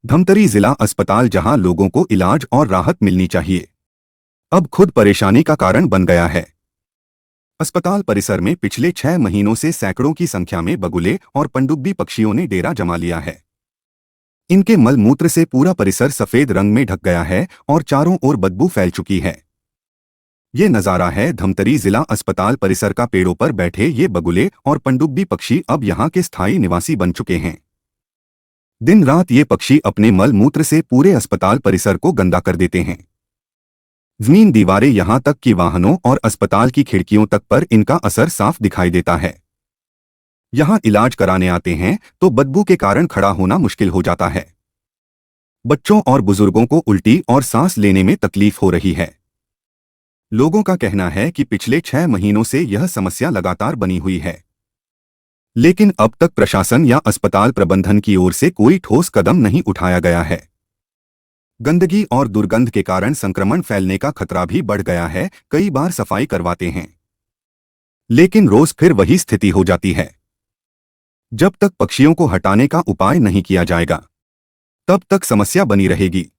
धमतरी जिला अस्पताल जहां लोगों को इलाज और राहत मिलनी चाहिए, अब खुद परेशानी का कारण बन गया है। अस्पताल परिसर में पिछले 6 महीनों से सैकड़ों की संख्या में बगुले और पनडुब्बी पक्षियों ने डेरा जमा लिया है। इनके मल मूत्र से पूरा परिसर सफेद रंग में ढक गया है और चारों ओर बदबू फैल चुकी है। ये नजारा है धमतरी जिला अस्पताल परिसर का। पेड़ों पर बैठे ये बगुले और पनडुब्बी पक्षी अब यहाँ के स्थायी निवासी बन चुके हैं। दिन रात ये पक्षी अपने मल मूत्र से पूरे अस्पताल परिसर को गंदा कर देते हैं। जमीन, दीवारें, यहां तक कि वाहनों और अस्पताल की खिड़कियों तक पर इनका असर साफ दिखाई देता है। यहां इलाज कराने आते हैं तो बदबू के कारण खड़ा होना मुश्किल हो जाता है। बच्चों और बुजुर्गों को उल्टी और सांस लेने में तकलीफ हो रही है। लोगों का कहना है कि पिछले 6 महीनों से यह समस्या लगातार बनी हुई है, लेकिन अब तक प्रशासन या अस्पताल प्रबंधन की ओर से कोई ठोस कदम नहीं उठाया गया है। गंदगी और दुर्गंध के कारण संक्रमण फैलने का खतरा भी बढ़ गया है। कई बार सफाई करवाते हैं, लेकिन रोज फिर वही स्थिति हो जाती है। जब तक पक्षियों को हटाने का उपाय नहीं किया जाएगा, तब तक समस्या बनी रहेगी।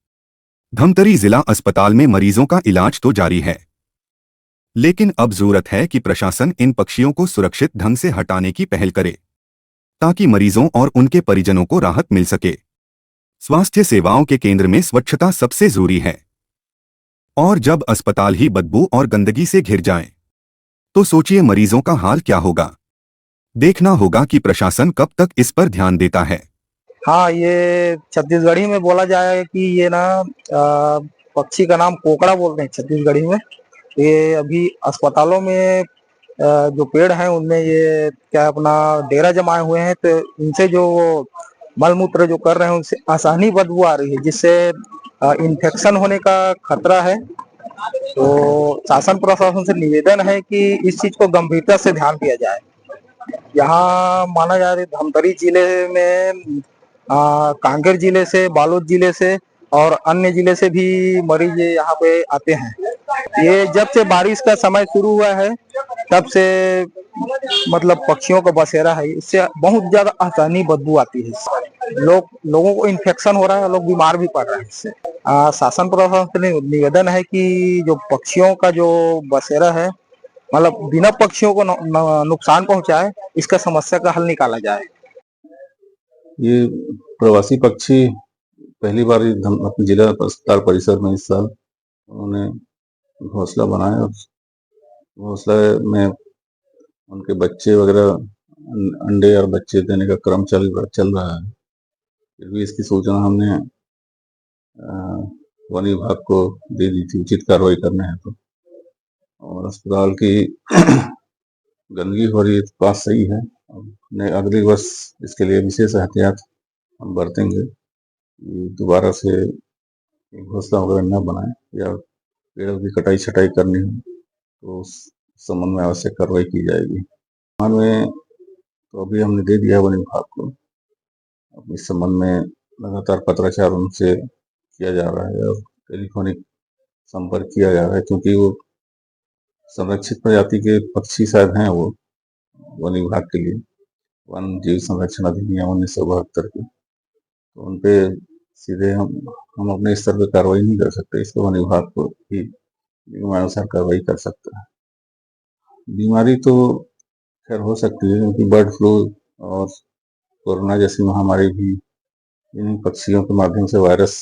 धमतरी जिला अस्पताल में मरीजों का इलाज तो जारी है, लेकिन अब जरूरत है कि प्रशासन इन पक्षियों को सुरक्षित ढंग से हटाने की पहल करे, ताकि मरीजों और उनके परिजनों को राहत मिल सके। स्वास्थ्य सेवाओं के केंद्र में स्वच्छता सबसे जरूरी है, और जब अस्पताल ही बदबू और गंदगी से घिर जाए, तो सोचिए मरीजों का हाल क्या होगा। देखना होगा कि प्रशासन कब तक इस पर ध्यान देता है। हाँ, ये छत्तीसगढ़ी में बोला जाए कि ये ना पक्षी का नाम कोकड़ा बोलते हैं छत्तीसगढ़ी में। ये अभी अस्पतालों में जो पेड़ हैं उनमें ये क्या अपना डेरा जमाए हुए हैं, तो इनसे जो मल मूत्र जो कर रहे हैं उनसे आसानी बदबू आ रही है, जिससे इन्फेक्शन होने का खतरा है। तो शासन प्रशासन से निवेदन है कि इस चीज को गंभीरता से ध्यान दिया जाए। यहाँ माना जाए धमतरी जिले में कांकेर जिले से, बालोद जिले से और अन्य जिले से भी मरीज यहाँ पे आते हैं। ये जब से बारिश का समय शुरू हुआ है तब से मतलब पक्षियों का बसेरा है, इससे बहुत ज्यादा आसानी बदबू आती है। लोगों को इन्फेक्शन हो रहा है, लोग बीमार भी पड़ रहे हैं इससे। शासन प्रशासन से निवेदन है कि जो पक्षियों का जो बसेरा है, मतलब बिना पक्षियों को नुकसान पहुंचाए, इसका समस्या का हल निकाला जाए। ये प्रवासी पक्षी पहली बार अपने जिला अस्पताल परिसर में इस साल उन्होंने घोंसला बनाया, और घोंसले में उनके बच्चे वगैरह अंडे और बच्चे देने का क्रम चल रहा है। फिर भी इसकी सूचना हमने वन विभाग को दे दी थी उचित कार्रवाई करने हैं तो। और अस्पताल की गंदगी हो रही है तो बात सही है। अगले वर्ष इसके लिए विशेष एहतियात हम बरतेंगे, दोबारा से घोंसला वगैरह न बनाए, या पेड़ों की कटाई छटाई करनी हो तो उस संबंध में आवश्यक कार्रवाई की जाएगी। में तो अभी हमने दे दिया वन विभाग को। अब इस संबंध में लगातार पत्राचार उनसे किया जा रहा है और टेलीफोनिक संपर्क किया जा रहा है, क्योंकि वो संरक्षित प्रजाति के पक्षी शायद हैं वो वन विभाग के लिए, वन जीव संरक्षण अधिनियम 1972 के। तो उनपे सीधे हम अपने स्तर पर कार्रवाई नहीं कर सकते, इसको वन विभाग को ही नियमानुसार कार्रवाई कर सकता है। बीमारी तो खैर हो सकती है, क्योंकि बर्ड फ्लू और कोरोना जैसी महामारी भी इन पक्षियों के माध्यम से वायरस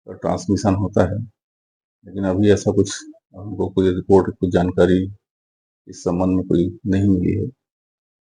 का ट्रांसमिशन होता है, लेकिन अभी ऐसा कुछ हमको कोई रिपोर्ट, कुछ जानकारी इस संबंध में कोई नहीं मिली है।